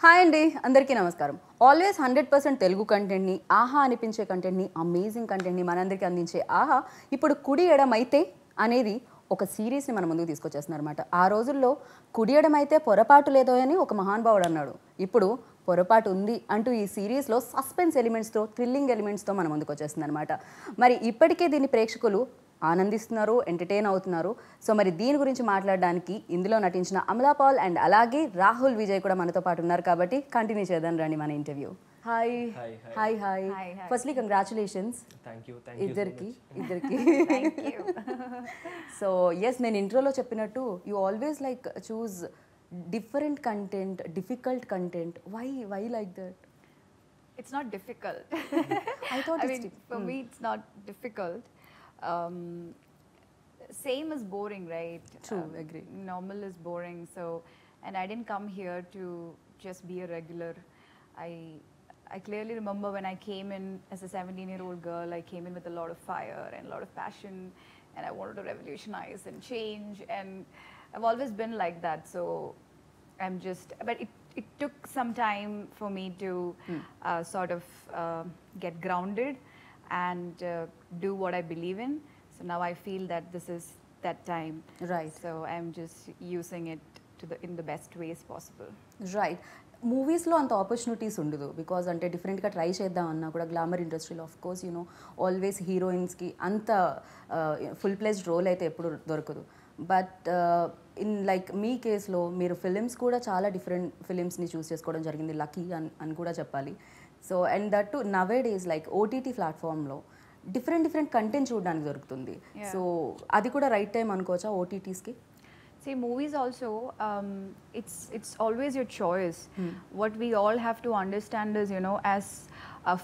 Hi అండి అందరికీ నమస్కారం. ఆల్వేస్ 100% తెలుగు కంటెంట్ని ఆహా అనిపించే కంటెంట్ని అమేజింగ్ కంటెంట్ని మనందరికీ అందించే ఆహా ఇప్పుడు కుడి ఎడమైతే అనేది ఒక సిరీస్ని మన ముందుకు తీసుకొచ్చేస్తున్నారన్నమాట. ఆ రోజుల్లో కుడి ఎడమైతే పొరపాటు లేదో అని ఒక మహానుభావుడు అన్నాడు. ఇప్పుడు పొరపాటు ఉంది అంటూ ఈ సిరీస్లో సస్పెన్స్ ఎలిమెంట్స్తో థ్రిల్లింగ్ ఎలిమెంట్స్తో మన ముందుకు వచ్చేస్తుంది అనమాట. మరి ఇప్పటికే దీన్ని ప్రేక్షకులు ఆనందిస్తున్నారు, ఎంటర్టైన్ అవుతున్నారు. సో మరి దీని గురించి మాట్లాడడానికి ఇందులో నటించిన అమలా పాల్ అండ్ అలాగే రాహుల్ విజయ్ కూడా మనతో పాటు ఉన్నారు కాబట్టి కంటిన్యూ చేద్దాం రండి మన interview. Hi hi hi firstly congratulations ఇద్దరికి. సో ఎస్, నేను ఇంట్రోలో చెప్పినట్టు you always like choose different content, difficult content. Why like that? It's not difficult. I thought I mean, for me, it's not difficult. Um, same is boring, right? True, agree. Normal is boring. So, and I didn't come here to just be a regular. I clearly remember when I came in as a 17-year-old girl, I came in with a lot of fire and a lot of passion, and I wanted to revolutionize and change, and I've always been like that. So I'm just, but it took some time for me to sort of get grounded and do what I believe in. So now I feel that this is that time. Right. So I'm just using it in the best ways possible. Right. మూవీస్లో అంత opportunities ఉండదు because అంటే డిఫరెంట్గా try చేద్దాం అన్నా కూడా glamour ఇండస్ట్రీలో of course you know always హీరోయిన్స్కి అంత ఫుల్ ప్లేస్డ్ రోల్ అయితే ఎప్పుడు దొరకదు. బట్ ఇన్ లైక్ మీ కేసులో మీరు ఫిలిమ్స్ కూడా చాలా డిఫరెంట్ ఫిలిమ్స్ని చూస్ చేసుకోవడం జరిగింది, లక్కీ అని కూడా చెప్పాలి. So and that too nowadays like OTT ప్లాట్ఫామ్లో డిఫరెంట్ కంటెంట్ చూడడానికి దొరుకుతుంది. సో అది కూడా రైట్ టైం అనుకోవచ్చా ఓటీటీస్కి? See, movies also, it's always your choice. What we all have to understand is, you know, as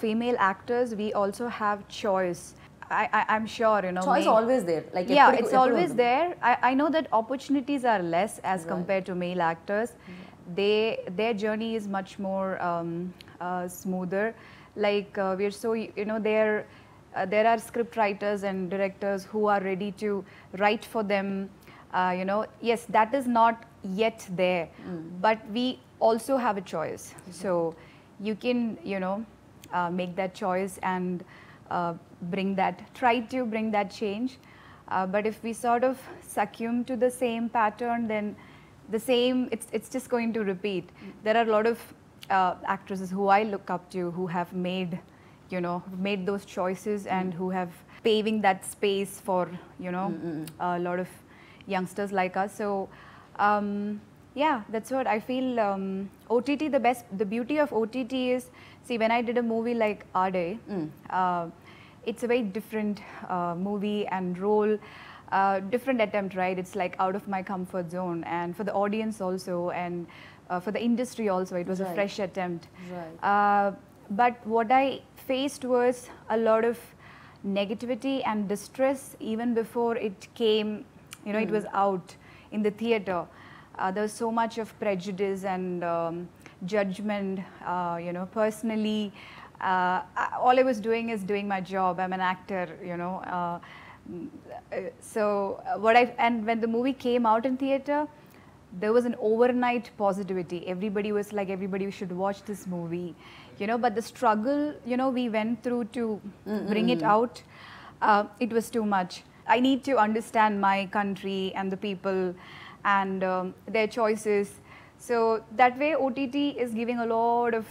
female actors, we also have choice. I'm sure, you know. Choice always there. Like yeah, it's always there. I know that opportunities are less as compared to male actors. Their journey is much more smoother. Like we're so, you know, there are script writers and directors who are ready to write for them. You know, yes, that is not yet there, but we also have a choice. So you can, you know, make that choice and try to bring that change. But if we sort of succumb to the same pattern, then it's just going to repeat. There are a lot of actresses who I look up to who have made those choices and who have paving that space for, you know, a lot of youngsters like us. So yeah, that's what I feel. OTT, the beauty of OTT is, see, when I did a movie like Ade, it's a very different movie and role, different attempt, right? It's like out of my comfort zone, and for the audience also, and for the industry also, it was a fresh attempt. Right. But what I faced was a lot of negativity and distress even before it came. You know, it was out in the theater. There was so much of prejudice and judgment. You know, personally, all I was doing is doing my job. I'm an actor, you know. So and when the movie came out in theater, there was an overnight positivity. Everybody was like, everybody should watch this movie. You know, but the struggle, you know, we went through to bring it out, it was too much. I need to understand my country and the people and their choices. So that way OTT is giving a lot of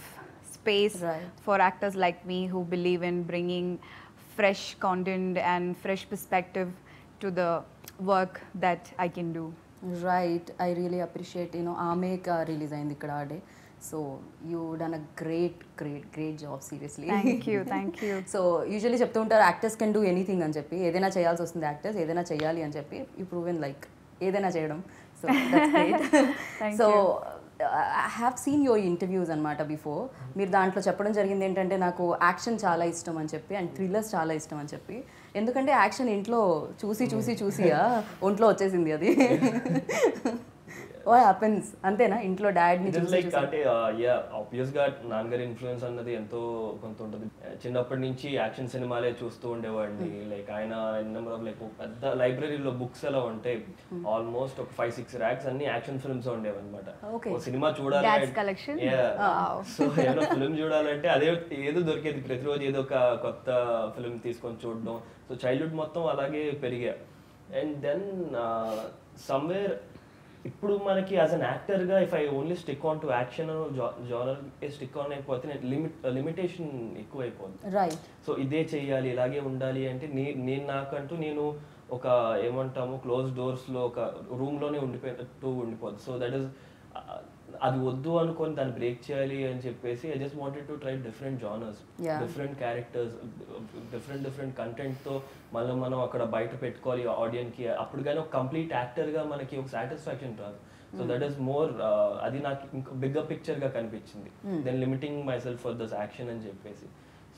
space for actors like me who believe in bringing fresh content and fresh perspective to the work that I can do. Right. I really appreciate, you know, Aame ka release ayindi ikkada Ade. So you done a great job, seriously. Thank you. So usually చెప్తూ ఉంటారు actors can do anything అని చెప్పి, ఏదైనా చేయాల్సి వస్తుంది actors, ఏదైనా చేయాలి అని చెప్పి యూ ప్రూవెన్ లైక్ ఏదైనా చేయడం. So that's great. So I have seen your interviews అనమాట బిఫోర్. మీరు దాంట్లో చెప్పడం జరిగింది ఏంటంటే నాకు యాక్షన్ చాలా ఇష్టం అని చెప్పి అండ్ థ్రిల్లర్స్ చాలా ఇష్టం అని చెప్పి. ఎందుకంటే యాక్షన్ ఇంట్లో చూసి ఒంట్లో వచ్చేసింది అది. వాట్ హ్యాపెన్స్ అంతేనా ఇంట్లో డాడ్ ని ఇట్ ఇస్ లైక్ అంటే యా ఆబ్వియస్ గా నాన్నగారి ఇన్ఫ్లుయెన్స్ అన్నది ఎంతో కొంత ఉంటుంది. చిన్నప్పటి నుంచి యాక్షన్ సినిమాలే చూస్తూ ఉండేవాడిని. లైక్ ఆయన నెంబర్ ఆఫ్ లైక్ పెద్ద లైబ్రరీలో బుక్స్ ఎలా ఉంటాయి ఆల్మోస్ట్ ఒక 5-6 ర్యాక్స్ అన్ని యాక్షన్ ఫిల్మ్స్ ఉండేవి అనమాట. ఒక సినిమా చూడాలి సో ఏదో ఫిల్మ్ చూడాలంటే అదే ఏదో దొరికేది, ప్రతిరోజు ఏదో ఒక కొత్త ఫిల్మ్ తీసుకొని చూడడం. సో చైల్డ్హుడ్ మొత్తం అలాగే పెరిగా. అండ్ దెన్ సమ్వేర్ ఇప్పుడు మనకి యాజ్ అన్ యాక్టర్గా if I only stick on to action genre stick on అయిపోతే లిమిటేషన్ ఎక్కువ అయిపోతుంది. రైట్. సో ఇదే చెయ్యాలి ఇలాగే ఉండాలి అంటే నేను నాకంటూ నేను ఒక ఏమంటాము క్లోజ్ డోర్స్లో ఒక రూమ్లోనే ఉండిపోద్ది. సో దట్ ఈస్ అది వద్దు అనుకొని దాన్ని బ్రేక్ చేయాలి అని చెప్పేసి I just wanted to try different genres, different characters, different కంటెంట్తో మనం అక్కడ బయట పెట్టుకోవాలి ఆడియన్స్కి. అప్పుడు కానీ ఒక కంప్లీట్ యాక్టర్గా మనకి ఒక సాటిస్ఫాక్షన్ రాదు. సో దట్ ఈస్ మోర్ అది నాకు ఇంకా బిగ్గర్ పిక్చర్గా కనిపించింది then limiting myself for this action అని చెప్పేసి.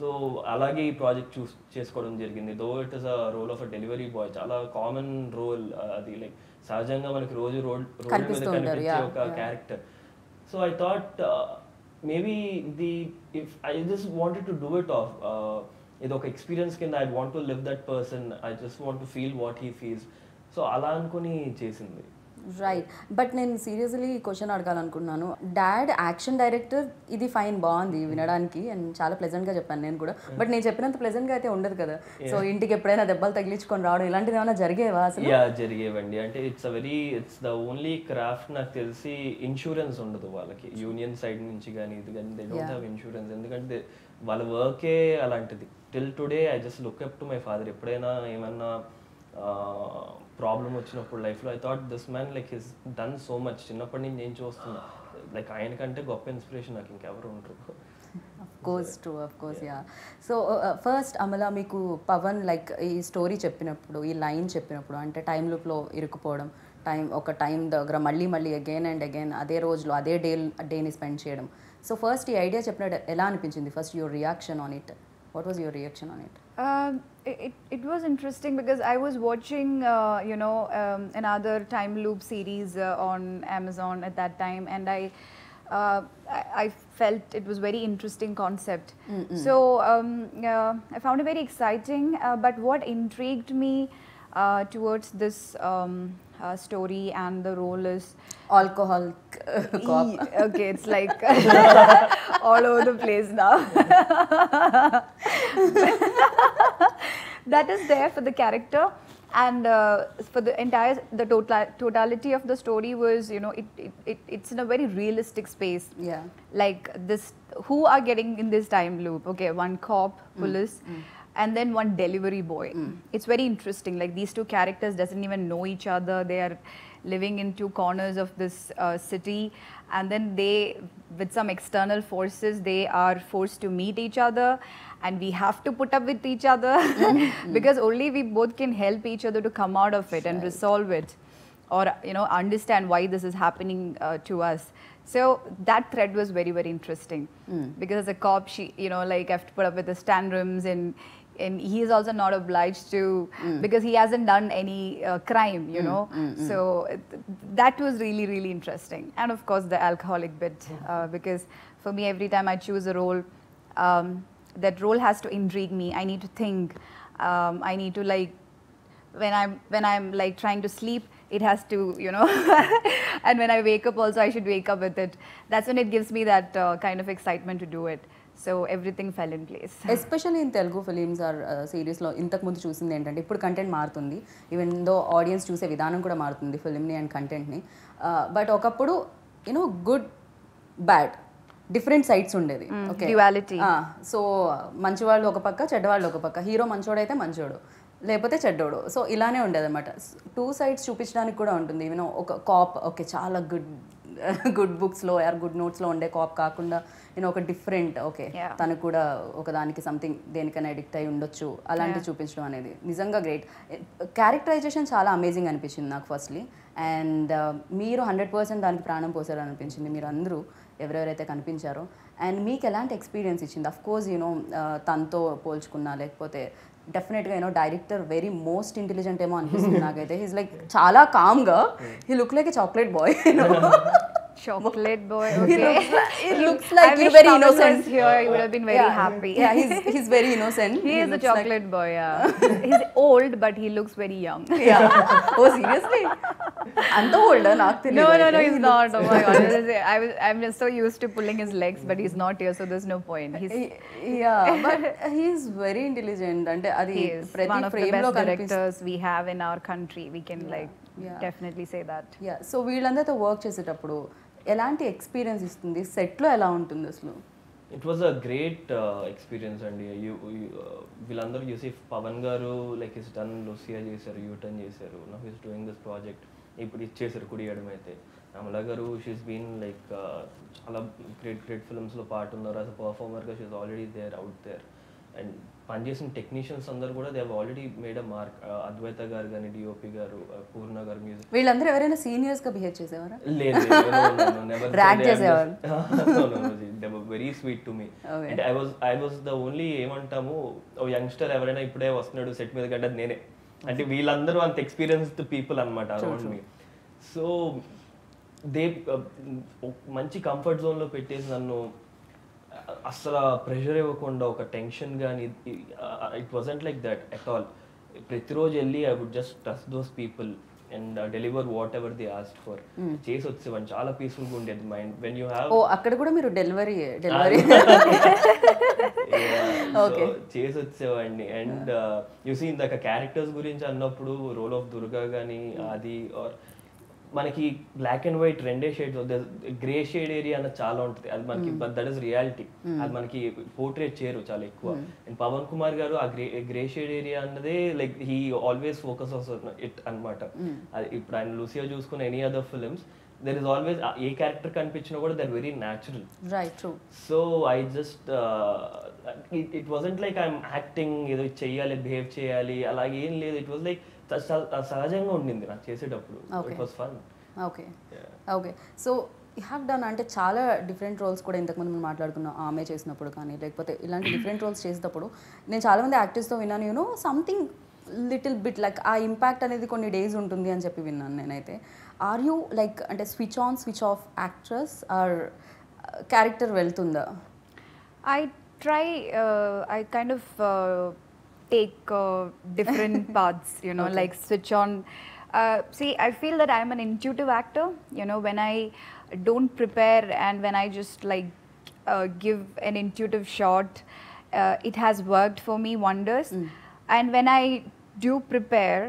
సో అలాగే ఈ ప్రాజెక్ట్ చేసుకోవడం జరిగింది. Though it is a role of a delivery boy, చాలా కామన్ రోల్ అది. లైక్ సహజంగా మనకి రోజు రోడ్ మీద కనిపించే ఒక character. So I thought maybe if I just wanted to do it off ఇది ఒక ఎక్స్పీరియన్స్ కింద I want to live that person, I just want to feel what he feels. So అలా అనుకుని చేసింది. రైట్. బట్ నేను seriously question అడగాలనుకున్నాను. Dad action director, ఇది fine, బాగుంది వినడానికి అండ్ చాలా ప్లెజెంట్గా చెప్పాను నేను కూడా. బట్ నేను చెప్పినంత ప్లెజెంట్గా అయితే ఉండదు కదా. సో ఇంటికి ఎప్పుడైనా దెబ్బలు తగిలించుకొని రావడం ఇలాంటిది ఏమైనా జరిగేవా అసలు? జరిగేవండి. అంటే ఇట్స్ ద ఓన్లీ క్రాఫ్ట్ నాకు తెలిసి ఇన్సూరెన్స్ ఉండదు వాళ్ళకి, యూనియన్ సైడ్ నుంచి కానీ ఇది కానీ దే డోంట్ హ్యావ్ ఇన్సూరెన్స్. ఎందుకంటే వాళ్ళ వర్కే అలాంటిది. Till today I just look up to my father. ఎప్పుడైనా ఏమన్నా ప్రాబ్లం వచ్చినప్పుడు లైఫ్లో I thought this man like his done so much. చిన్నప్పటి నుంచి నేను చూస్తున్నా లైక్ ఆయనకంటే గొప్ప ఇన్స్పిరేషన్ నాకు ఇంకెవరు ఉంటారు. Of course yeah. So first Amala, మీకు పవన్ లైక్ ఈ స్టోరీ చెప్పినప్పుడు, ఈ లైన్ చెప్పినప్పుడు, అంటే టైం లూప్లో ఇరుక్కుపోవడం, ఒక టైం దగ్గర మళ్ళీ అగైన్ అండ్ అగైన్ అదే రోజులో అదే డేని స్పెండ్ చేయడం. సో ఫస్ట్ ఈ ఐడియా చెప్పినట్టు ఎలా అనిపించింది? First your reaction on it. What was your reaction on it? It was interesting because I was watching, another time loop series on Amazon at that time, and I felt it was very interesting concept. So I found it very exciting. But what intrigued me towards this story and the role is alcohol cop. Okay, it's like all over the place now. That is there for the character, and for the totality of the story was, it's in a very realistic space. Yeah. Like this, who are getting in this time loop? Okay, one cop, police, and then one delivery boy. It's very interesting. Like these two characters doesn't even know each other. They are living in two corners of this city, and then they, with some external forces, they are forced to meet each other, and we have to put up with each other because only we both can help each other to come out of it and resolve it, or understand why this is happening to us. So that thread was very, very interesting because as a cop, she like have to put up with the tantrums, and he is also not obliged to because he hasn't done any crime, So that was really, really interesting. And of course the alcoholic bit, because for me every time I choose a role, that role has to intrigue me. I need to think. I need to like when I'm like trying to sleep, it has to, and when I wake up also, I should wake up with it. That's when it gives me that kind of excitement to do it. So everything fell in place. Especially in Telugu films or series లో ఇంతకు ముందు చూసింది ఏంటంటే ఇప్పుడు content మారుతుంది. Even though audience చూసే విధానం కూడా మారుతుంది ఫిల్మ్ని అండ్ కంటెంట్ని. బట్ ఒకప్పుడు గుడ్ బ్యాడ్ డిఫరెంట్ సైడ్స్ ఉండేది. Okay, duality. సో మంచివాళ్ళు ఒక పక్క, చెడ్డవాళ్ళు ఒక పక్క. హీరో మంచోడైతే మంచోడు, లేకపోతే చెడ్డోడు. సో ఇలానే ఉండేది అనమాట. 2 sides చూపించడానికి కూడా ఉంటుంది. ఈవెన్ ఒక కాప్, ఓకే, చాలా గుడ్ బుక్స్లో ఆర్ గుడ్ నోట్స్లో ఉండే కాప్ కాకుండా ఒక డిఫరెంట్, ఓకే, తను కూడా ఒకదానికి సంథింగ్ దేనికైనా అడిక్ట్ అయి ఉండొచ్చు, అలాంటివి చూపించడం అనేది నిజంగా గ్రేట్. క్యారెక్టరైజేషన్ చాలా అమేజింగ్ అనిపించింది నాకు ఫస్ట్లీ. అండ్ మీరు 100% దానికి ప్రాణం పోసారు అనిపించింది, మీరు అందరూ ఎవరెవరైతే కనిపించారో. అండ్ మీకు ఎలాంటి ఎక్స్పీరియన్స్ ఇచ్చింది? అఫ్ కోర్స్ తనతో పోల్చుకున్నా, లేకపోతే డెఫినెట్గా you know director very most intelligent ఏమో అనిపిస్తుంది నాకైతే. హీస్ లైక్ చాలా కామ్గా, he look like a chocolate boy. Chocolate boy. He Okay. looks like I you're wish very Pawan was innocent. here. He would have been very happy. Yeah, he's very innocent. He is a looks chocolate boy. Yeah. He's old, but he looks very young. Like, yeah. Oh, seriously? అంత old నాకు తెలియదు. No, he's not. Oh my God. I'm just so used to pulling his legs, but he's not here, so there's no point. Yeah, but he's very intelligent. అంటే అది He is ప్రతి one of the frame లో best కనిపిస్తుంది. directors we have in our country. We can Yeah. definitely say that. Yeah, so వీళ్ళందరితో work చేసేటప్పుడు ఎలాంటి experience ఇస్తుంది, సెట్లో ఎలా ఉంటుంది అసలు? It was a great experience అండి. వీళ్ళందరూ చూసి Pavan garu like is done Lucia చేశారు, యూటర్న్ చేశారు, now is doing this project, ఇప్పుడు ఇచ్చేసారు కుడియడం. అయితే Amala garu she's been like చాలా గ్రేట్ ఫిల్మ్స్లో పార్ట్ ఉన్నారు. యాజ్ అ పర్ఫార్మర్గా she's already there out there. And పనిచేసిన టెక్నీషియన్స్ అందరూ కూడా they have already made a mark. అద్వైత గారు కానీ, డిఓపి గారు, పూర్ణ గారు మ్యూజిక్. వీళ్ళందరూ ఎవరైనా సీనియర్స్ గా బిహేవ్ చేసేవారా? లేదు, ర్యాక్ చేసేవారు? They were very sweet to me. అంటే ఐ వాజ్ ద ఓన్లీ ఏమంటాము ఓ యంగ్స్టర్ ఎవరైనా ఇప్పుడే వస్తున్నాడు సెట్ మీద కంటే నేనే. అంటే వీళ్ళందరూ అంత ఎక్స్పీరియన్స్డ్ పీపుల్ అనమాట అరౌండ్ మీ. సో దే మంచి కంఫర్ట్ జోన్లో పెట్టేసి నన్ను అసలు ప్రెషర్ ఇవ్వకుండా, ఒక టెన్షన్ కానీ, it wasn't like that at all. ప్రతిరోజు వెళ్ళి I would just trust those people and deliver whatever they asked for. చేసి వచ్చేవాడిని. చాలా పీస్ఫుల్గా ఉండేది మైండ్. వెన్ యూ హ్యావ్ అక్కడ కూడా మీరు డెలివరీ చేసి వచ్చేవాడిని. అండ్ యూ సీ ఇందాక క్యారెక్టర్స్ గురించి అన్నప్పుడు రోల్ ఆఫ్ దుర్గా కానీ, అది ఆర్ మనకి బ్లాక్ అండ్ వైట్ రెండే షేడ్స్, గ్రే షేడ్ ఏరియా అన్నది చాలా ఉంటుంది. అది మనకి దట్ ఈస్ రియాలిటీ. అది మనకి పోర్ట్రేట్ చేయరు చాలా ఎక్కువ. అండ్ పవన్ కుమార్ గారు ఆ గ్రే షేడ్ ఏరియా అన్నదే like he always focus it అనమాట. అది ఇప్పుడు ఆయన లూసియా చూసుకున్న any other films there is always a character కనిపించినా కూడా that very natural. Right, true. So I just it wasn't like I'm acting, ఏదో చెయ్యాలి, బిహేవ్ చేయాలి, అలాగే ఏం లేదు. ఇట్ వాజ్ లైక్ సహజంగా ఉండింది నాకు చేసేటప్పుడు. It was fun. Okay, so you have done అంటే చాలా డిఫరెంట్ రోల్స్ కూడా ఇంతకుముందు మనం మాట్లాడుకున్నాం. ఆమె చేసినప్పుడు కానీ, లేకపోతే ఇలాంటి డిఫరెంట్ రోల్స్ చేసేటప్పుడు నేను చాలామంది యాక్టర్స్తో విన్నాను, you know something little bit like ఆ ఇంపాక్ట్ అనేది కొన్ని డేస్ ఉంటుంది అని చెప్పి విన్నాను నేనైతే. ఆర్ యూ లైక్ అంటే switch on switch off actress or character వెళ్తుందా? I try, I kind of take different paths, you know, like switch on. See, I feel that I'm an intuitive actor, you know, when I don't prepare and when I just like give an intuitive shot, it has worked for me wonders. And when I do prepare,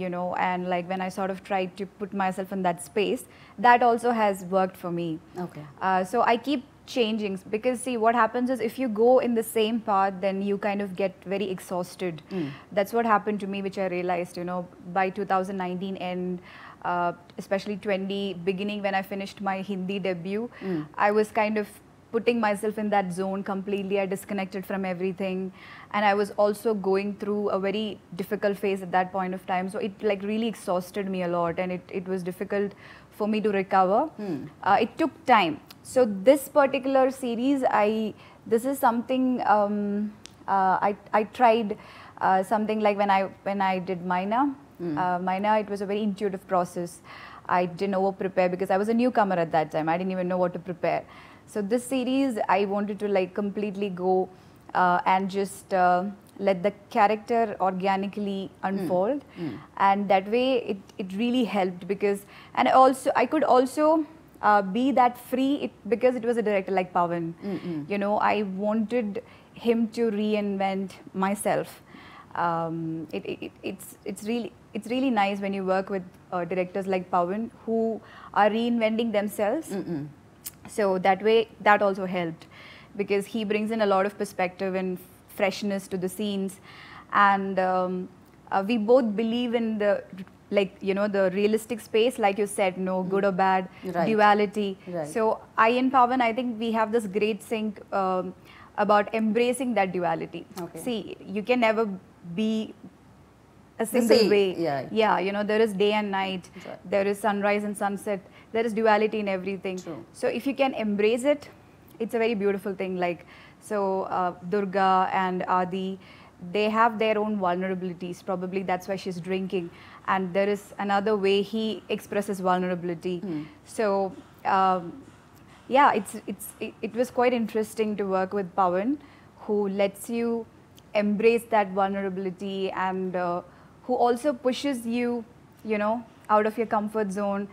you know, and like when I sort of try to put myself in that space, that also has worked for me. Okay. So I keep changing, because see what happens is if you go in the same path, then you kind of get very exhausted. That's what happened to me, which I realized, you know, by 2019 and especially 20 beginning when I finished my Hindi debut, I was kind of putting myself in that zone completely. I disconnected from everything, and I was also going through a very difficult phase at that point of time. So it like really exhausted me a lot, and it was difficult for me to recover. It took time. So this particular series, this is something I tried something like when I did Maina. Maina, it was a very intuitive process. I didn't over prepare because I was a newcomer at that time. I didn't even know what to prepare. So this series, I wanted to like completely go and just let the character organically unfold, and that way it really helped, because and also I could also be that free because it was a director like Pawan. You know, I wanted him to reinvent myself. It's really nice when you work with directors like Pawan who are reinventing themselves. So that way, that also helped, because he brings in a lot of perspective and freshness to the scenes, and we both believe in the, like, you know, the realistic space, like you said, no good or bad, duality. So I and Pawan, I think we have this great sync about embracing that duality. See, you can never be a single way. Yeah, you know, there is day and night, there is sunrise and sunset, there is duality in everything. So if you can embrace it, it's a very beautiful thing. Like, so Durga and Adi, they have their own vulnerabilities. Probably that's why she's drinking, and there is another way he expresses vulnerability. So yeah, it was quite interesting to work with Pawan, who lets you embrace that vulnerability, and who also pushes you, you know, out of your comfort zone,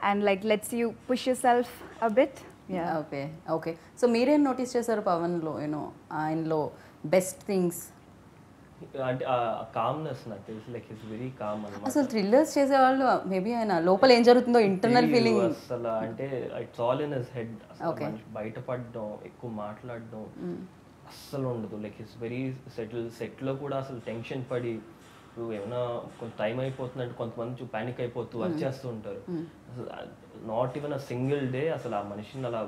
and like lets you push yourself a bit. Yeah. Okay okay so మీరేం notice చేశారు పవన్లో you know ఆయనలో best things? అంటే ఆ calmness నాకు తెలిసి like his very calm అన్నమాట. అసలు thrillers చేసేవాళ్ళు మేబీ ఆయన లోపల ఏం జరుగుతుందో ఇంటర్నల్ ఫీలింగ్ అసలు అంటే it's all in his head. బయటపడడం, ఎక్కువ మాట్లాడడం అస్సలు ఉండదు. లైక్ హిస్ వెరీ సెట్లో కూడా అసలు టెన్షన్ పడి ఇప్పుడు ఏమైనా కొంత టైం అయిపోతుందంటే కొంతమంది ప్యానిక్ అయిపోతూ వచ్చేస్తూ ఉంటారు. అసలు not even a single day అసలు ఆ మనిషిని అలా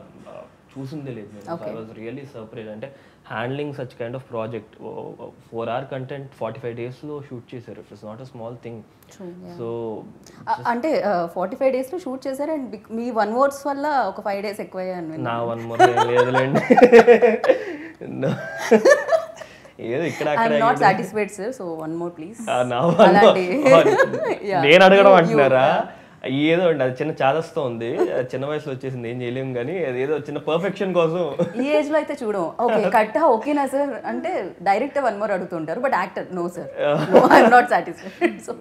చూసిందే లేదు నేను. I was really surprise. అంటే handling such kind of project 4 hour content 45 daysలో షూట్ చేశారు. It is not a small thing. So అంటే 45 daysలో షూట్ చేశారు అండ్ మీ 1 words వల్ల ఒక 5 days ఎక్కువయ్యాను. నా 1 more లేదులేండి. ఏదో ఇక్కడ not satisfied sir, so 1 more please. నేను అడగడం అంటున్నారా? ఏదో అండి అది చిన్న చాదస్తో ఉంది, చిన్న వయసులో వచ్చేసింది, ఏం చేయలేము. కానీ అదేదో చిన్న పర్ఫెక్షన్ కోసం ఈ ఏజ్ లో అయితే చూడం. ఓకే కట్ ఓకేనా సార్ అంటే డైరెక్ట్ 1 more అడుగుతుంటారు, but actor no sir, I'm not satisfied. So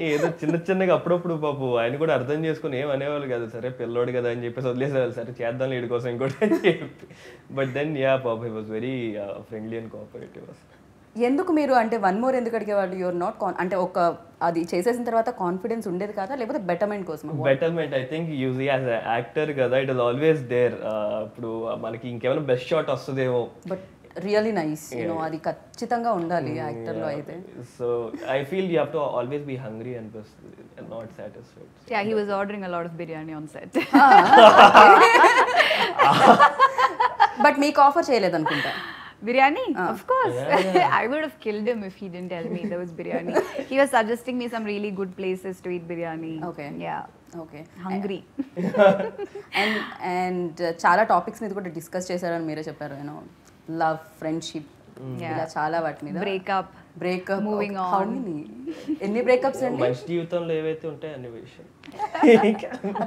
ఏదో చిన్నగా అప్పుడప్పుడు పాపు ఆయన కూడా అర్థం చేసుకుని ఏం అనేవాళ్ళు కదా, సరే పిల్లోడు కదా అని చెప్పేసి వదిలేసేవాళ్ళు, సరే చేద్దాం వీడి కోసం ఇంకోటి అని చెప్పి. బట్ దెన్ యా పాప he was very friendly and cooperative. ఎందుకు మీరు అంటే 1 more ఎందుకు అడిగేవాళ్ళు? యువర్ నాట్ అంటే ఒక అది చేసేసిన తర్వాత కాన్ఫిడెన్స్ ఉండేది కదా, లేకపోతే బెటర్మెంట్ కోసం? Betterment I think us as actor కదా, ఇట్ ఇస్ ఆల్వేస్ దేర్. ఇప్పుడు మనకి ఇంకేమైనా బెస్ట్ షాట్ వస్తుందేమో, బట్ రియల్లీ నైస్ యూనో, అది ఖచ్చితంగా ఉండాలి యాక్టర్లో అయితే. So I feel you have to always be hungry and not satisfied. Yeah, he was ordering a lot of biryani on set. But మీకు ఆఫర్ చేయలేదు అనుకుంటా. Biryani? Of course. I would have killed him if he didn't tell me there was biryani. He was suggesting me some really good places to eat biryani. Okay. Yeah. Okay. Hungry. and చాలా topics మీద కూడా discuss చేశారని మీరే చెప్పారు, you know love, friendship, ఇలా చాలా వాటి మీద. Breakup, moving on. How many ఎన్ని బ్రేకప్స్ అండి మనిషి జీవితంలో ఏవైతే ఉంటాయి అన్ని విషయం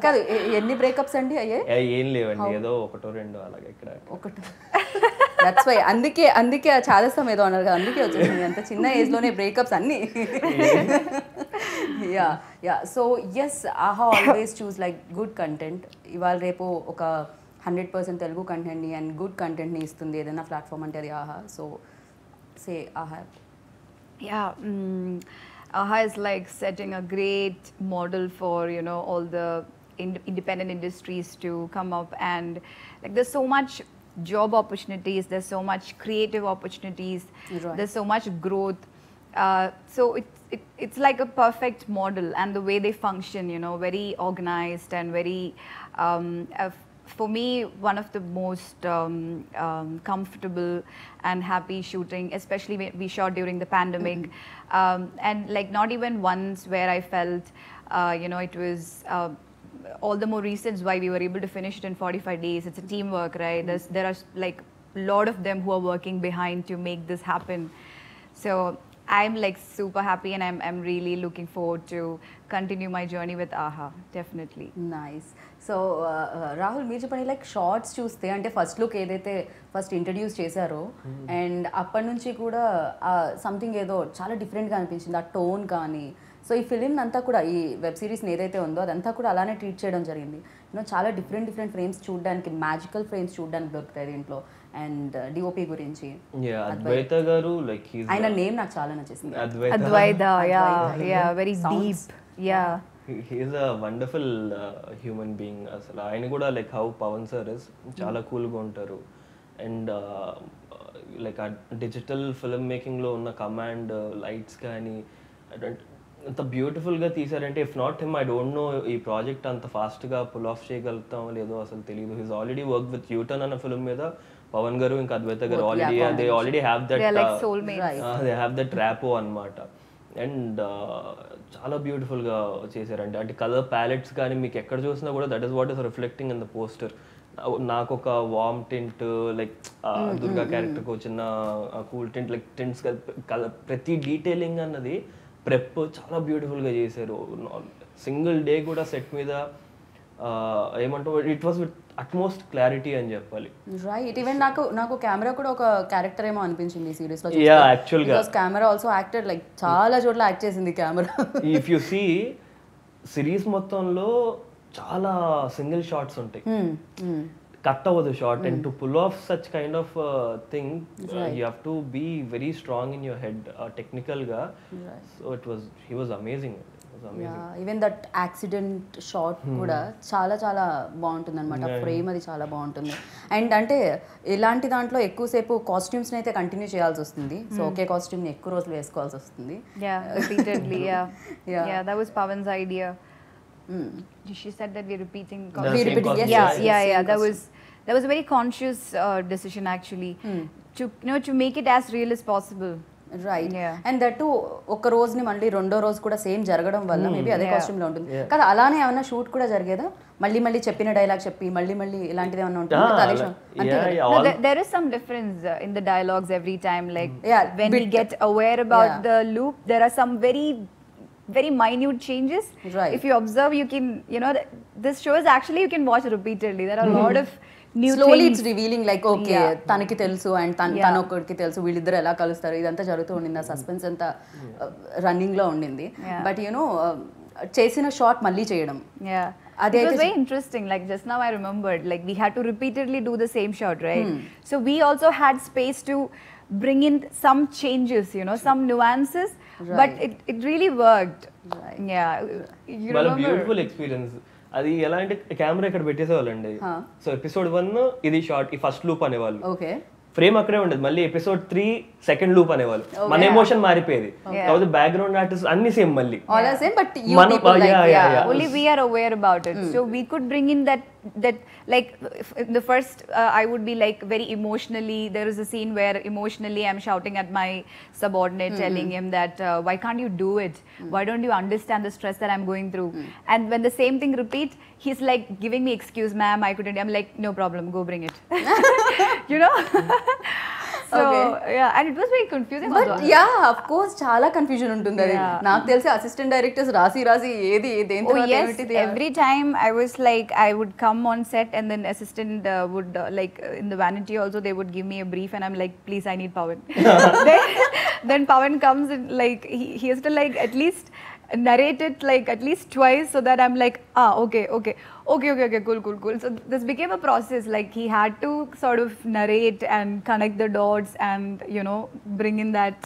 కాదు, ఎన్ని బ్రేకప్స్ అండి అయ్యాయి? ఏం లేవండి, ఏదో 1-2 అలాగే ఇక్కడ ఒకటి. దట్స్ వై అందుకే చాదస్తాం ఏదో అన్నారు కదా, అందుకే వచ్చేసింది అంత చిన్న ఏజ్లోనే బ్రేకప్స్ అన్నీ. యా సో ఎస్, ఆహా ఆల్వేస్ చూస్ లైక్ గుడ్ కంటెంట్. ఇవాళ రేపు ఒక 100% తెలుగు కంటెంట్ని అండ్ గుడ్ కంటెంట్ని ఇస్తుంది ఏదైనా ప్లాట్ఫామ్ అంటే అది ఆహా. సో సే ఆహా. Yeah, AHA is like setting a great model for, you know, all the independent industries to come up, and like there's so much job opportunities, there's so much creative opportunities, Right. there's so much growth. So it's like a perfect model, and the way they function, you know, very organized and very for me, one of the most comfortable and happy shooting, especially when we shot during the pandemic. And like not even once where I felt, you know, it was all the more reasons why we were able to finish it in 45 days. It's a teamwork, right? There are like a lot of them who are working behind to make this happen. So I'm like super happy, and I'm really looking forward to continue my journey with AHA, definitely. Nice. So Rahul మీరు చెప్పండి, like shorts చూస్తే అంటే first look ఏదైతే first introduce చేశారో and అప్పటి నుంచి కూడా something ఏదో చాలా డిఫరెంట్గా అనిపించింది, ఆ టోన్ కానీ. సో ఈ ఫిలిం అంతా కూడా, ఈ వెబ్ సిరీస్ని ఏదైతే ఉందో అదంతా కూడా అలానే ట్రీట్ చేయడం జరిగింది. యూనో చాలా డిఫరెంట్ ఫ్రేమ్స్ చూడడానికి, మ్యాజికల్ ఫ్రేమ్స్ చూడడానికి దొరుకుతాయి దీంట్లో. అండ్ డిఓపి గురించి అద్వైత గారు, లైక్ ఆయన నేమ్ నాకు చాలా నచ్చేసింది, Advaita, yeah, very deep. Yeah. He is a wonderful human being. అసలు ఆయన కూడా like how Pavan sir is చాలా కూల్గా ఉంటారు. అండ్ లైక్ ఆ డిజిటల్ ఫిల్మ్ మేకింగ్లో ఉన్న కమాండ్ లైట్స్ కానీ అంత బ్యూటిఫుల్గా తీసారంటే, if not him I don't know ఈ ప్రాజెక్ట్ అంత ఫాస్ట్గా పుల్ ఆఫ్ చేయగలుగుతాం లేదో అసలు తెలియదు. His already work with U turn అన్న ఫిల్మ్ మీద పవన్ గారు ఇంకా Advaita garu already have that rapport అన్నమాట. అండ్ చాలా బ్యూటిఫుల్గా చేశారండి. అంటే కలర్ ప్యాలెట్స్ కానీ మీకు ఎక్కడ చూసినా కూడా that is what is reflecting in the poster. నాకు ఒక వార్మ్ టింట్ లైక్ దుర్గా క్యారెక్టర్కి వచ్చిన కూల్ టింట్ లైక్ టింట్స్ ప్రతి డీటెయిలింగ్ అన్నది ప్రెప్ చాలా బ్యూటిఫుల్గా చేశారు. సింగిల్ డే కూడా సెట్ మీద ఏమంటావు it was with utmost clarity అని చెప్పాలి. రైట్. ఈవెన్ నాకు కెమెరా కూడా ఒక క్యారెక్టర్ ఏమో అనిపించింది ఈ సిరీస్ లో. యాక్చువల్గా కెమెరా ఆల్సో యాక్టెడ్ లైక్ చాలా చోట్ల యాక్ట్ చేసింది camera. If you see series మొత్తంలో చాలా సింగిల్ షాట్స్ ఉంటాయి, కట్ అవ్వదు short. And to pull off such kind of thing you have to be very strong in your head టెక్నికల్గా. So he was amazing. Even that accident shot కూడా చాలా చాలా బాగుంటుంది అనమాట. ఫ్రేమ్ అది చాలా బాగుంటుంది. అండ్ అంటే ఇలాంటి దాంట్లో ఎక్కువసేపు కాస్ట్యూమ్స్ని అయితే కంటిన్యూ చేయాల్సి వస్తుంది. సో ఒకే కాస్ట్యూమ్ని ఎక్కువ రోజులు వేసుకోవాల్సి వస్తుంది. That was Pawan's idea. She said that we're repeating. Yes. That was a very conscious decision actually, to make it as real as possible. Right. And that ఒక రోజుని మళ్ళీ రెండో రోజు కూడా సేమ్ జరగడం వల్ల మేబీ అదే కాస్ట్యూమ్ లో ఉంటుంది కదా. అలానే ఏమన్నా షూట్ కూడా జరిగేదా? మళ్ళీ చెప్పిన డైలాగ్ చెప్పి మళ్ళీ ఇలాంటిది ఏమన్నా ఉంటుంది? There is some difference in the dialogues every time, like when we get aware about the loop, there are some very minute changes. If you observe, you can, this show is actually, you can watch repeatedly. There are a lot of slowly it's revealing like okay తనకి తెలుసు and తన ఒక్కడికి తెలుసు, వీళ్ళిద్దరు ఎలా కలుస్తారు, ఇదంతా జరుగుతూ ఉండింది. ఆ సస్పెన్స్ అంతా రన్నింగ్ లో ఉండింది. బట్ చేసిన షాట్ మళ్ళీ చేయడం, it was very interesting. Like just now I remembered, like we had to repeatedly do the same shot, right? So we also had space to bring in some changes, some nuances, but it really worked. You remember? Beautiful experience. అది ఎలా అంటే camera ఇక్కడ పెట్టేసేవాళ్ళండి. So episode 1 ఇది short, ఈ first loop అనేవాళ్ళు, frame అక్కడే ఉండేది. మళ్ళీ ఎపిసోడ్ 3 సెకండ్ లూప్ అనేవాళ్ళు. మన ఎమోషన్ మారిపోయేది. కాబట్టి బ్యాక్గ్రౌండ్ ఆర్టిస్ట్ అన్ని సేమ్ మళ్ళీ. Only we are aware about it. So we could bring in that like in the first I would be like very emotionally, there is a scene where emotionally I'm shouting at my subordinate, telling him that why can't you do it, why don't you understand the stress that I'm going through. And when the same thing repeats, he's like giving me excuse, ma'am, I couldn't. I'm like, no problem, go bring it. So and it was very confusing. But of course చాలా confusion ఉంటుంది. అది నాకు తెలిసి assistant directors రాసి ఏది దేంతో ఏమిటి. Every time I was like, I would come on set and then assistant would like in the vanity also they would give me a brief and I'm like, please, I need Pawan. then Pawan comes and like he has to like at least narrate it like at least twice, so that I'm like, okay, cool. So this became a process. Like he had to sort of narrate and connect the dots and bring in that.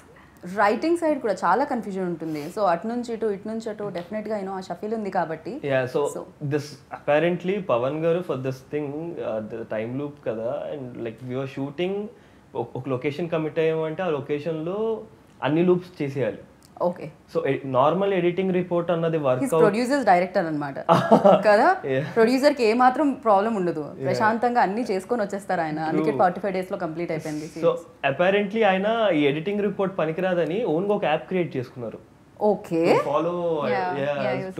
Writing side కూడా చాలా confusion ఉంటుంది. So అటు నుంచి అటు definite గా ఆ shuffle ఉంది కాబట్టి. So this apparently Pavan garu for this thing time loop కదా, and like we were shooting ఒక లొకేషన్ కమిట్ అయ్యామంటే ఆ లొకేషన్ లో అన్ని లూప్స్ చేసేయాలి. Okay. So normal editing report అన్నది వర్క్ ప్రొడ్యూసర్స్ డైరెక్టర్ అన్నమాట కదా. ప్రొడ్యూసర్ కి ఏ మాత్రం ప్రాబ్లం ఉండదు, ప్రశాంతంగా అన్ని చేసుకొని వచ్చేస్తారు ఆయన. అందుకే 45 days లో కంప్లీట్ అయిపోయింది. సో అపారెంట్లీ ఆయన ఈ ఎడిటింగ్ రిపోర్ట్ పనికిరాదని ఓన్ గా ఒక యాప్ క్రియేట్ చేసుకున్నారు. ఓకే.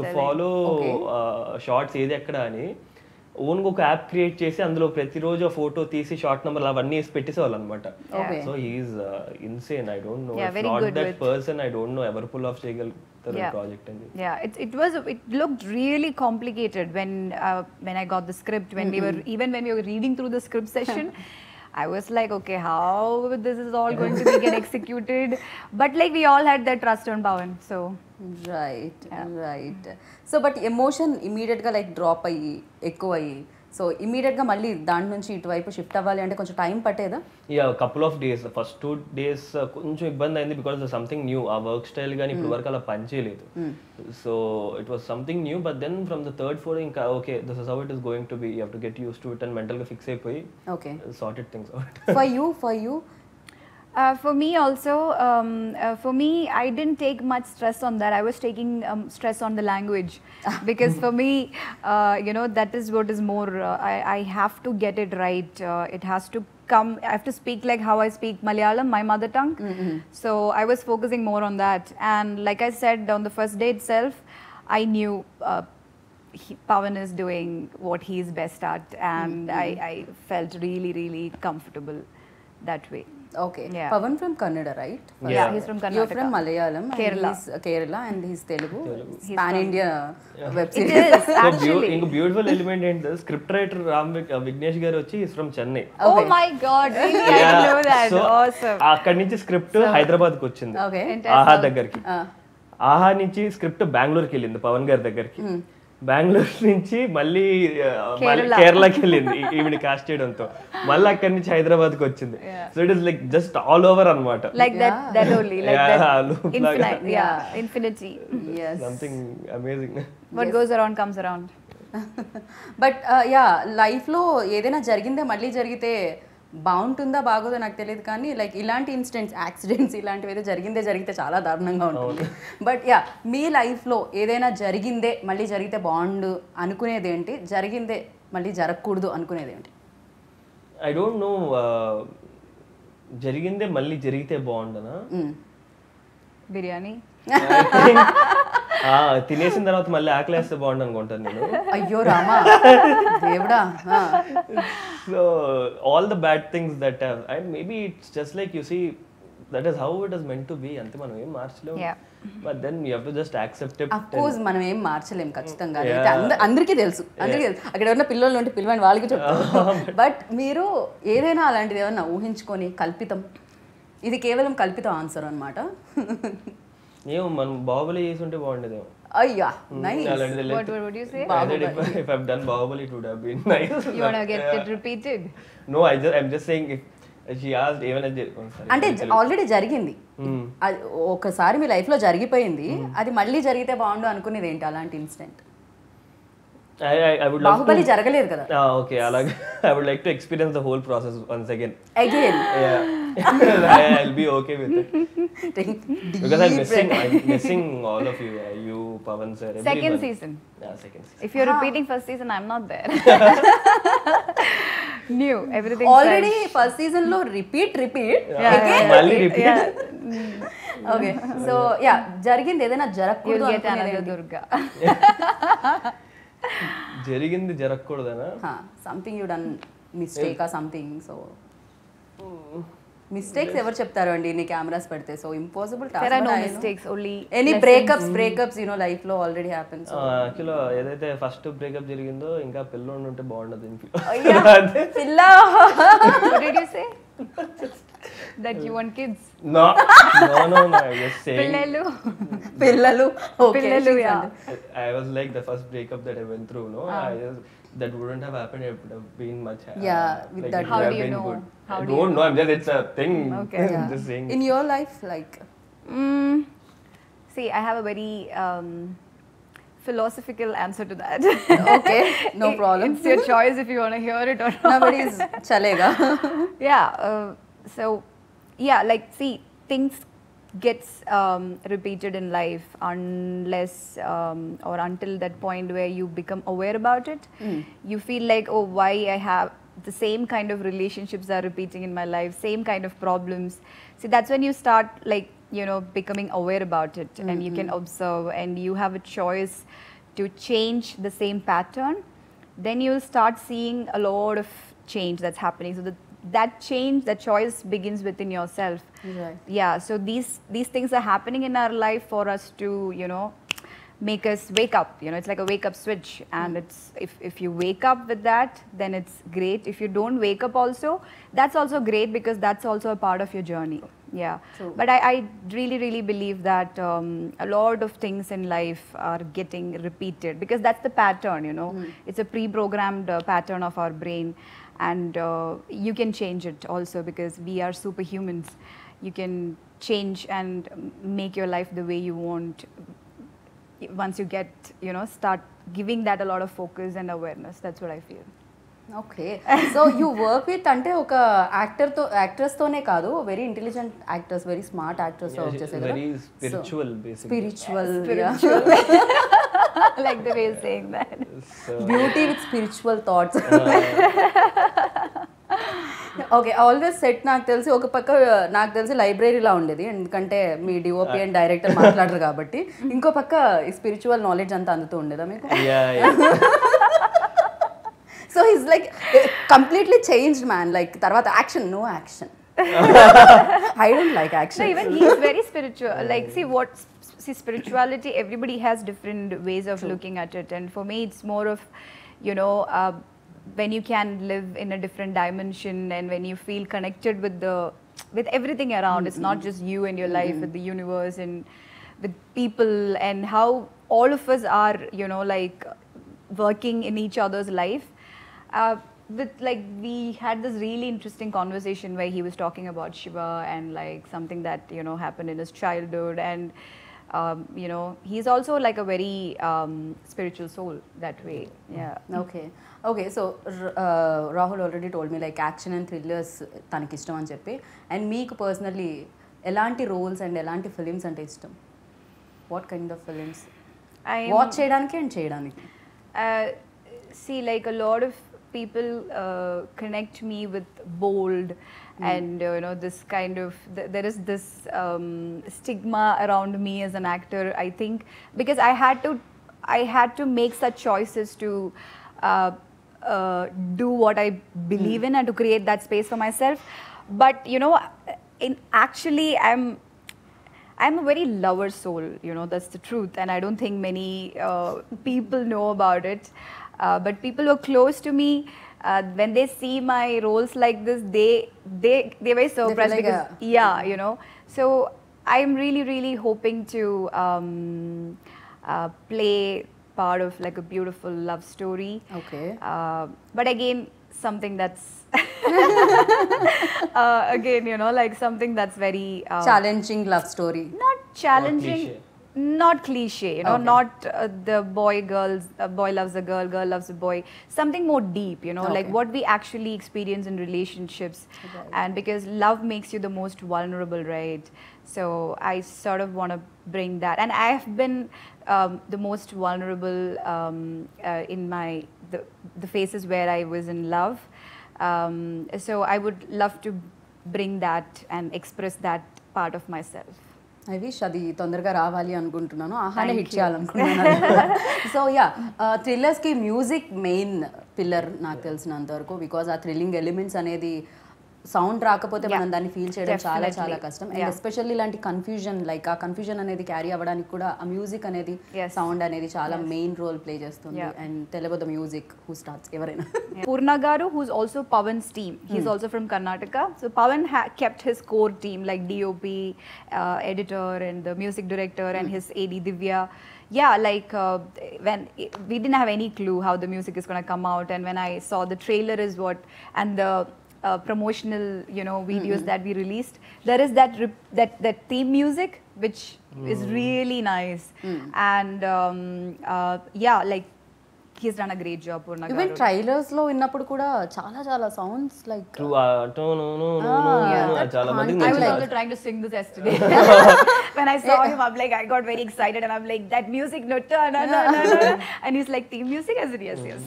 టు ఫాలో షార్ట్స్ ఏది ఎక్కడ అని ఓన్ ఒక యాప్ క్రియేట్ చేసి అందులో ప్రతిరోజు ఆ ఫోటో తీసి షార్ట్ నెంబర్ అవన్నీ వేసి పెట్టేసేవాళ్ళు అనమాట. So he's insane. I don't know, not that person, I don't know ఎవరు పుల్ ఆఫ్ చేయగలుగుతారు ప్రాజెక్ట్ అని. It looked really complicated when I got the script, when we were reading through the script session. I was like, okay, how this is all going to get executed? But like we all had that trust on Pawan, so right. So but emotion immediate గా like drop అయ్యి ఎక్కువ అయ్యి, so immediate గా మళ్ళీ దాని నుంచి ఇటువైపు shift అవ్వాలి అంటే కొంచెం టైం పట్టేదా? Couple of days. First 2 days కొంచెం ఇబ్బంది అయింది బికాస్ సంథింగ్ న్యూ. ఆ వర్క్ స్టైల్ కానీ ఇప్పుడు వరకు అలా పనిచేయలేదు. So it was something new. But then from the third four ఇంకా okay, this is how it is going to be, you have to get used to it and mental గా fix అయిపోయి sorted things out. For you for me also, for me, I didn't take much stress on that. I was taking stress on the language because for me, that is what is more. I have to get it right. It has to come. I have to speak like how I speak Malayalam, my mother tongue. So I was focusing more on that. And like I said, on the first day itself, I knew Pawan is doing what he's best at, and I felt really, really comfortable that way. Okay. Yeah. Pawan from Kannada, right? Yeah, he's from You're Karnataka. from Malayalam. And Kerala. he's Kerala and he's Telugu. He's Pan from- India web It series. is actually. ఇంకో beautiful element ఏంటి script writer Vignesh గారు వచ్చి from Chennai. Oh my God! Really, I didn't know that. So, Awesome. అక్కడి నుంచి script Hyderabad కి వచ్చింది Okay. ఆహా దగ్గరికి. ఆహా నుంచి స్క్రిప్ట్ బెంగళూరుకి వెళ్ళింది పవన్ గారి దగ్గరికి. బెంగళూరు నుంచి మళ్ళీ కేరళకి వెళ్ళింది ఈవిడ కాస్ట్ చేయడంతో, మళ్ళీ అక్కడి నుంచి హైదరాబాద్ కి వచ్చింది. So it is like just all over అన్నమాట. Like that only, like Yeah, that loop infinite, laga. yeah, infinity. Yes. Something amazing. What goes around comes around. But yeah లైఫ్లో ఏదైనా జరిగిందే మళ్ళీ జరిగితే బాగుంటుందా బాగోదో నాకు తెలియదు, కానీ లైక్ ఇలాంటి ఇన్సిడెంట్స్ యాక్సిడెంట్స్ ఇలాంటివి ఏదో జరిగితే చాలా దారుణంగా ఉంటుంది. బట్ యా మీ లైఫ్లో ఏదైనా జరిగిందే మళ్ళీ జరిగితే బాగుండు అనుకునేది ఏంటి, జరిగిందే మళ్ళీ జరగకూడదు అనుకునేది ఏంటి? ఐ డోంట్ నో, జరిగిందే మళ్ళీ జరిగితే బాగుండనా? Biryani. తినేసిన తర్వాత మళ్ళీ ఆకలేస్తే బాగుండు అనుకుంటాను నేను. అయ్యో రామా దేవుడా. So all the bad things that have, and maybe it's just like you see that is how it is meant to be, అంతే, మనం ఏం మార్చలేము. Yeah. But then you have to just accept it. Of course మనం ఏం మార్చలేం ఖచ్చితంగా, అందరికీ తెలుసు. అక్కడ ఉన్న పిల్లలు ఉంటే పిల్లవాడిని వాళ్ళకి చెప్తారు. బట్ మీరు ఏదైనా అలాంటిది ఏమన్నా ఊహించుకొని కల్పితం, ఇది కేవలం కల్పితం ఆన్సర్ అన్నమాట. ఏమో మనం బాహుబలి చేసి ఉంటే బాగుండేదేమో. అయ్యా nice. What would you say? If I've done Bahubali, it would have been nice. You want to get it repeated? No, I'm just saying, if she asked, even అంటే ఆల్రెడీ జరిగింది, అది ఒకసారి మీ లైఫ్ లో జరిగిపోయింది, అది మళ్ళీ జరిగితే బాగుండు అనుకునేది ఏంటి అలాంటి incident? I would love Baahubali జరగలేదు కదా. Okay, అలాగే I would like to experience the whole process once again. Yeah. I'll be okay with it. Because I'm missing all of you. You, Pawan sir, everyone. Second season. Yeah, second season. If you're repeating first season, I'm not there. New, everything. Already first season లో repeat మళ్ళీ repeat. Okay. So yeah జరిగింది ఏదైనా You'll జరగకూడదు get another Durga. జరిగింది జరగకూడదనా? Something you done mistake ఆ something. So mistakes ఎవరు చెప్తారు అండి ఇన్ని కెమెరాస్ పెడితే? So impossible There are no mistakes, only any breakups life లో ఆల్రెడీ హ్యాపెన్స్. యాక్చువల్ ఏదైతే ఫస్ట్ బ్రేకప్ జరిగిందో ఇంకా పిల్లోడు ఉంటే బాగుండదు ఇంట్లో. పిల్ల. What did you say? That you want kids? No, I'm just saying. పిల్లలు. Okay. Pillalu, yeah. I was like the first breakup that I went through, no? That wouldn't have happened. It would have been much. Yeah, with like that. it How would do have you been know? good. How I do you don't know. I'm just, it's a thing. Okay. Yeah. I'm just saying. In your life, like See, I have a very philosophical answer to that. okay, no problem. It's your choice if you want to hear it or not. Nobody's chalega. Yeah. So, yeah, like, see, things gets repeated in life unless or until that point where you become aware about it. You feel like, oh, why I have the same kind of relationships are repeating in my life, same kind of problems. See, that's when you start, like, becoming aware about it, and you can observe, and you have a choice to change the same pattern. Then you'll start seeing a lot of change that's happening. So that change, that choice begins within yourself. Right. Yeah, so these things are happening in our life for us to make us wake up. It's like a wake up switch, and it's if you wake up with that, then it's great. If you don't wake up also, that's also great, because that's also a part of your journey. Yeah. True. But I really, really believe that a lot of things in life are getting repeated, because that's the pattern. It's a pre-programmed pattern of our brain, and you can change it also, because we are superhumans. You can change and make your life the way you want once you get start giving that a lot of focus and awareness. That's what I feel. Okay. So you work with అంటే ఒక actors తోనే కాదు, very intelligent actors, very smart actors తో work చేసే కదా. Very spiritual, basically. Spiritual. I like the way you're saying that. So, beauty with spiritual thoughts. Okay always set నాకు తెలిసి ఒక పక్క నాకు తెలిసి లైబ్రరీలా ఉండేది ఎందుకంటే మీ డిఓపి అండ్ డైరెక్టర్ మాట్లాడరు కాబట్టి ఇంకో పక్క స్పిరిచువల్ నాలెడ్జ్ అంతా అందుతూ ఉండేదా మీకు so his like completely changed man like తర్వాత action no action I don't like action. No, even he's very spiritual. Like, see, spirituality, everybody has different ways of looking at it. And for me, it's more of, you know, when you can live in a different dimension and when you feel connected with everything around. It's not just you and your life, with the universe and with people, and how all of us are, you know, like working in each other's life. With like we had this really interesting conversation where he was talking about Shiva and like something that, you know, happened in his childhood, and you know, he's also like a very spiritual soul that way. Yeah. Okay, so Rahul already told me like action and thrillers తనకి ఇష్టం అని చెప్పి and మీకు personally ఎలాంటి roles and ఎలాంటి films అంటే ఇష్టం what kind of films watch చేయడానికి అండ్ చేయడానికి see, like a lot of people connect me with bold and you know, this kind of there is this stigma around me as an actor, I think, because I had to make such choices to do what I believe in and to create that space for myself. But you know, actually I'm a very lover soul, you know, that's the truth, and I don't think many people know about it. But people who are close to me, when they see my roles like this, they're very surprised like because you know. So I'm really hoping to play part of like a beautiful love story. Okay. But again, something that's again, you know, like something that's very challenging love story not challenging, not cliche, you know, Okay. not the boy loves a girl, girl loves a boy, something more deep, you know, like Okay. what we actually experience in relationships. And because love makes you the most vulnerable, right? So I sort of want to bring that, and I have been the most vulnerable in the phases where I was in love. So I would love to bring that and express that part of myself. I wish అది తొందరగా రావాలి అనుకుంటున్నాను ఆహానే Thank hit you. చేయాలనుకుంటున్నాను so yeah థ్రిల్లర్స్కి music main pillar నాకు తెలిసినంత వరకు బికాజ్ ఆ థ్రిల్లింగ్ ఎలిమెంట్స్ అనేది సౌండ్ రాకపోతే మనం దాన్ని ఫీల్ చేయడం చాలా Definitely. చాలా కష్టం అండ్ ఎస్పెషల్లీ ఇలాంటి కన్ఫ్యూజన్ లైక్ ఆ కన్ఫ్యూజన్ అనేది క్యారీ అవ్వడానికి కూడా ఆ మ్యూజిక్ అనేది Yes. సౌండ్ అనేది చాలా మెయిన్ రోల్ ప్లే చేస్తుంది అండ్ తెలియదు ద మ్యూజిక్ హూ స్టార్ట్స్ ఎవరైనా Purna Garu, who's also Pawan's team. He's also from Karnataka. So Pawan kept his core team like DOP, editor, and the music director, and his AD Divya. Yeah, like when we didn't have any clue how the music is going to come out, and when I saw the trailer is what and the promotional, you know, videos that we released, there is that theme music which is really nice, and yeah, like he's done a great job, Purna even Garu. Trailers లో విన్నప్పుడు కూడా చాలా చాలా sounds like true చాలా మందికి I was నచ్చింది. also trying to sing this yesterday. When I saw him, I'm like, I got very excited, and I'm like, that music, no, no, no, no, no. And he's like, theme music? I said, yes, yes.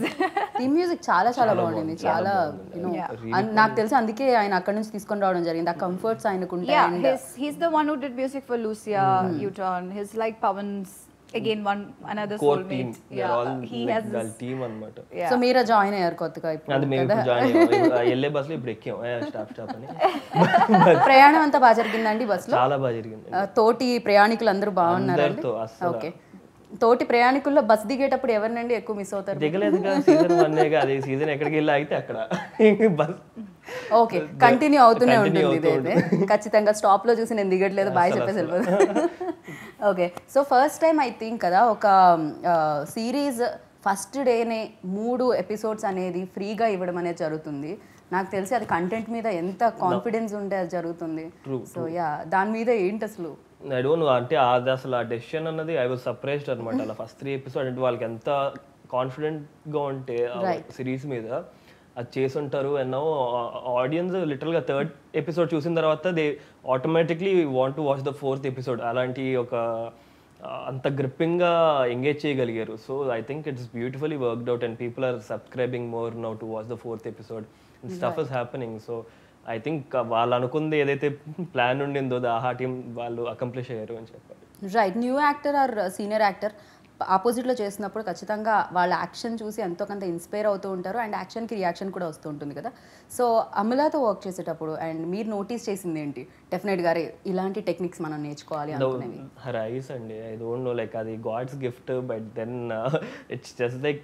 Theme music చాలా చాలా బాగుండింది చాలా you know Yeah. నాకు తెలిసి అందుకే ఆయన అక్కడ నుంచి తీసుకొని రావడం జరిగింది ఆ కంఫర్ట్స్ ఆయనకు ఉంటాయి Yeah, and he's the one who did music for Lucia, U-Turn. He's like Pawan's, again, another core team soulmate. He has వాళ్ళ this, టీమ్ అన్నమాట. సో మీరే జాయిన్ అయ్యారు కొత్తగా అది మేము ఇప్పుడు ఇప్పుడు జాయిన్ అయ్యాం వెళ్ళే బస్సులో ఇప్పుడు ఎక్కాం స్టాప్ అని ప్రయాణం అంతా బాగా జరిగిందండి బస్సులో చాలా బాగా జరిగింది తోటి ప్రయాణికులు అందరూ బాగున్నారండి అందరితో అస్సలు ఓకే తోటి ప్రయాణికుల్లో బస్ దిగేటప్పుడు ఎవరినండి ఎక్కువ మిస్ అవుతారు దిగలేదుగా సీజన్ 1 అది సీజన్ ఎక్కడికి వెళ్ళి ఆగితే అక్కడ బస్ ఓకే కంటిన్యూ అవుతూనే Continue ఉంటుంది ఇదైతే ఖచ్చితంగా స్టాప్ లో చూసి నేను దిగట్లేదు బాయ్ చెప్పేసి వెళ్ళిపోదు okay so first time I think కదా ఒక సిరీస్ ఫస్ట్ డేనే 3 ఎపిసోడ్స్ అనేది ఫ్రీగా ఇవ్వడం అనేది జరుగుతుంది నాకు తెలిసి అది కంటెంట్ మీద ఎంత కాన్ఫిడెన్స్ ఉంటే అది జరుగుతుంది సో యా దాని మీద ఏంటి అసలు ఐ డోంట్ నో అంటే అది అసలు ఆ డెసిషన్ అన్నది ఐ వాజ్ సర్ప్రైజ్డ్ అనమాట అలా ఫస్ట్ 3 ఎపిసోడ్ అంటే వాళ్ళకి ఎంత కాన్ఫిడెంట్గా ఉంటే సిరీస్ మీద అది చేసి ఉంటారు అండ్ ఆడియన్స్ లిటరల్గా 3rd ఎపిసోడ్ చూసిన తర్వాత they automatically want to watch the 4th episode అలాంటి ఒక అంత గ్రిప్పింగ్గా ఎంగేజ్ చేయగలిగారు so I think it's beautifully worked out and people are subscribing more now to watch the 4th episode stuff is happening so I think వాళ్ళు అనుకుంది ఏదైతే plan ఉండిందో ఆహా team వాళ్ళు అకంప్లిష్ అయ్యారు అని చెప్పాలి. Right. New actor are senior actor ఆపోజిట్లో చేసినప్పుడు ఖచ్చితంగా వాళ్ళ యాక్షన్ చూసి ఎంతో కొంత ఇన్స్పైర్ అవుతూ ఉంటారు అండ్ యాక్షన్కి రియాక్షన్ కూడా వస్తూ ఉంటుంది కదా. సో అమలాతో వర్క్ చేసేటప్పుడు అండ్ మీరు నోటీస్ చేసింది ఏంటి? డెఫినెట్గా ఇలాంటి టెక్నిక్స్ మనం నేర్చుకోవాలి అనుకునేవి. హర్ ఐస్ అండి, ఐ డోంట్ నో లైక్ అది god's gift, but then it's just like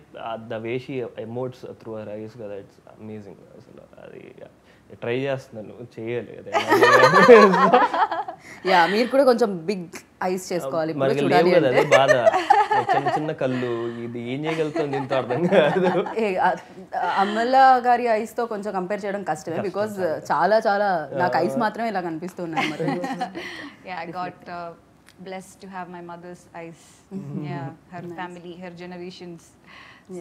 the way she emotes through her eyes కదా, ఇట్స్ అమేజింగ్. అసలు అది ట్రై చేస్తున్నాను, చేయాలి అదే. యా, మీరు కూడా కొంచెం బిగ్ ఐస్ చేసుకోవాలి మనకి లేవు కదా, అదే బాధ. చిన్న చిన్న కళ్ళు, ఇది ఏం చేయగలుగుతుంది దీంతో అర్థం కాదు. అమల గారి ఐస్ తో కొంచెం కంపేర్ చేయడం కష్టమే, బికాజ్ చాలా చాలా నాకు ఐస్ మాత్రమే ఇలా కనిపిస్తున్నాయి మరి. Yeah, I got blessed to have my mother's eyes. Yeah, her family, her generations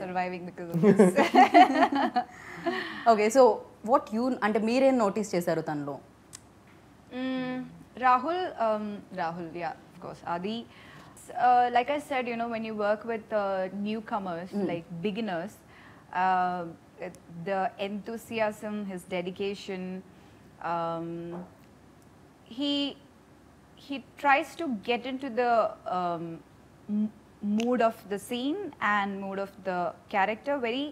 surviving because of this. Okay, so what you అంటే మీరేం నోటీస్ చేశారు తనలో? Rahul, yeah, of course. Adi, like I said, when you work with newcomers, like beginners, the enthusiasm, his dedication, he tries to get into the mood of the scene and mood of the character very,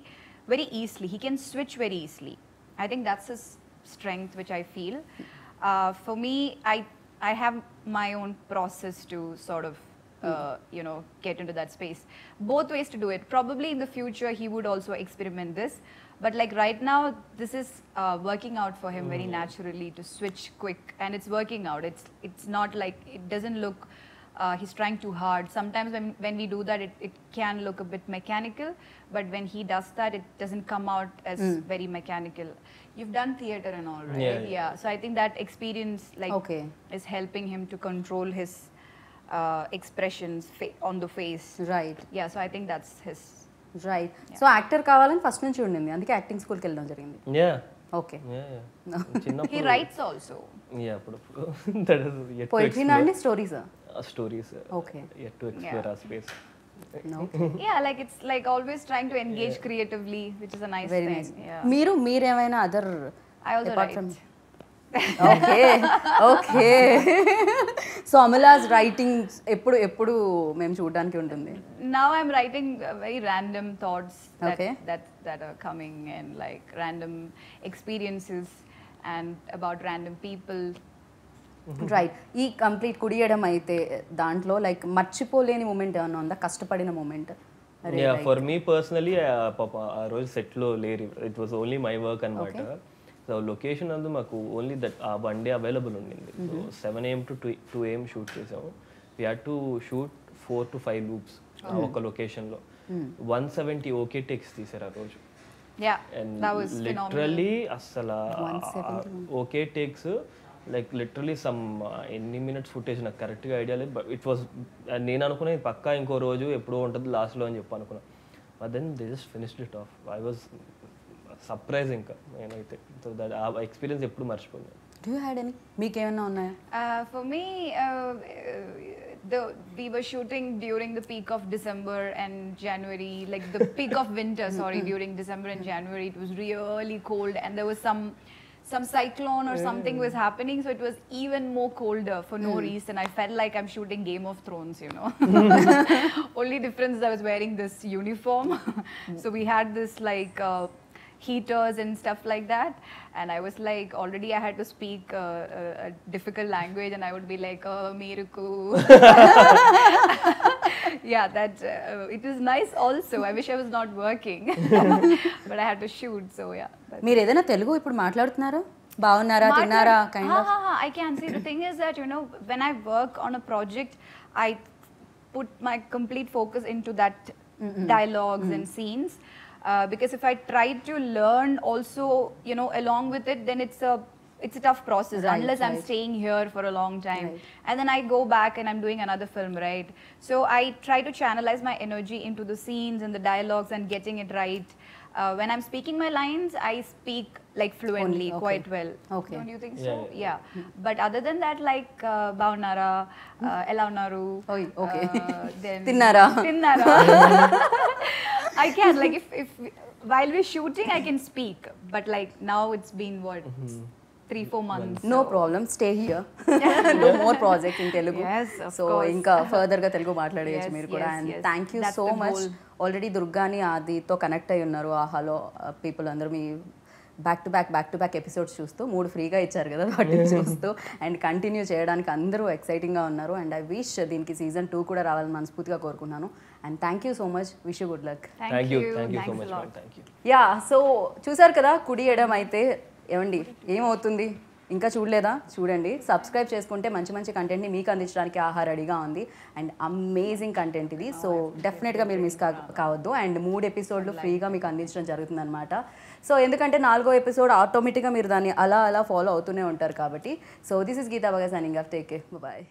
very easily. He can switch very easily. I think that's his strength, which I feel. For me, I have my own process to sort of get into that space. Both ways to do it. Probably in the future he would also experiment this, but like right now this is working out for him very naturally to switch quick, and it's working out. It's not like it doesn't look he's trying too hard. Sometimes when we do that, it can look a bit mechanical, but when he does that, it doesn't come out as very mechanical. You've done theater and all, right? Yeah. So I think that experience is helping him to control his expressions on the face. Right. Yeah, so I think that's his. Right. So actor కావాలని first నుంచి ఉండింది, అందుకే acting స్కూల్కి వెళ్ళడం జరిగింది. Yeah. Okay. He writes also. Yeah, అప్పుడు that is yet to poetry అండి, stories? Stories. Okay. Yet to explore our space. Yeah, like it's like always trying to engage creatively, which is a nice Very thing. nice. Yeah. మీరేమైనా other I also write. Okay okay. So Amala's writing ఎప్పుడు మేము చూడడానికి ఉంటుంది? Now I'm writing very random thoughts Okay. that are coming, and like random experiences and about random people. Right. ఈ complete కుడియడం అయితే దాంట్లో like మర్చిపోలేని మూమెంట్ ఏమన్నా ఉందా, కష్టపడిన moment? Yeah, for me personally, పాప ఆ రోజు సెట్లో లేరు, it was only my work అనమాట. సో లొకేషన్ అందు మాకు ఓన్లీ దట్ ఆ వన్ డే అవైలబుల్ ఉండింది. So 7 AM to 2 AM shoot చేసాము. We had to shoot 4 to 5 loops ఒక లొకేషన్లో. 170 ఓకే టేక్స్ తీసారు ఆ రోజు. Yeah, that was లిటరలీ అసలు okay takes like literally some ఎన్ని మినిట్స్ ఫుటేజ్ నాకు కరెక్ట్గా ఐడియా లేదు, బట్ ఇట్ వాజ్ నేను అనుకునే పక్కా ఇంకో రోజు ఎప్పుడో ఉంటుంది లాస్ట్లో అని చెప్పి అనుకున్నాను. But then they just finished it off. I was surprise ఇంకా నేనైతే. సో దట్ ఆ ఎక్స్పీరియన్స్ ఎప్పుడు మర్చిపోయాను. డూ యూ హ్యాడ్ ఎనీ, మీకేమన్నా ఉన్నాయా? For me, we were shooting during the peak of December and January, like the peak of winter, sorry, during December and January. It was really cold, and there was some cyclone or something was happening, so it was even more colder for no reason. I felt like I'm shooting Game of Thrones, Only difference is I was wearing this uniform. So we had this like heaters and stuff like that, and I was like, already I had to speak a difficult language, and I would be like, oh, meeruku. Yeah, that it was nice also. I wish I was not working, but I had to shoot, so yeah. మీరు ఏదైనా తెలుగు ఇప్పుడు మాట్లాడుతున్నారా? బాగున్నారా, తిన్నారా kind of? I can see. The thing is that when I work on a project, I put my complete focus into that dialogues and scenes, because if I try to learn also along with it, then it's a tough process, Right, unless I'm right. staying here for a long time. Right. And then I go back and I'm doing another film, right? So I try to channelize my energy into the scenes and the dialogues and getting it right. When I'm speaking my lines, I speak like fluently, Only, okay. quite well. Okay. Don't you think Yeah, so? Yeah. But other than that, like Baunara, Ela Unnaru, Oy, okay. then Tinnara. I can, like if while we're shooting I can speak, but like now it's been what 3-4 months. No problem, stay here. No more project in Telugu. Yes, of so course. ఇంకా ఫర్దర్గా తెలుగు మాట్లాడేయచ్చు Yes, మీరు కూడా. yes, and yes. Thank you That's so the much. goal. Already దుర్గాని ఆదితో connect అయి ఉన్నారు ఆహాలో పీపుల్ అందరూ. మీ బ్యాక్ టు బ్యాక్ ఎపిసోడ్స్ చూస్తూ 3 ఫ్రీగా ఇచ్చారు కదా, వాటిని చూస్తూ అండ్ కంటిన్యూ చేయడానికి అందరూ ఎక్సైటింగ్గా ఉన్నారు. అండ్ ఐ విష్ దీనికి సీజన్ 2 కూడా రావాలని మనస్ఫూర్తిగా కోరుకున్నాను. And thank you so much, wish you good luck. Thank you so Thanks a much lot. Ma'am, thank you. Yeah, so చూసారు కదా కుడి ఎడం అయితే. ఏమండి ఏమవుతుంది, ఇంకా చూడలేదా? చూడండి, సబ్స్క్రైబ్ చేసుకుంటే మంచి మంచి కంటెంట్ని మీకు అందించడానికి ఆహా రెడీగా ఉంది. అండ్ అమేజింగ్ కంటెంట్ ఇది. సో డెఫినెట్గా మీరు మిస్ కావద్దు. అండ్ 3 ఎపిసోడ్లు ఫ్రీగా మీకు అందించడం జరుగుతుంది అనమాట. సో ఎందుకంటే 4వ ఎపిసోడ్ ఆటోమేటిక్గా మీరు దాన్ని అలా ఫాలో అవుతూనే ఉంటారు కాబట్టి. So this is Geeta Bagga signing off. Take care, bye.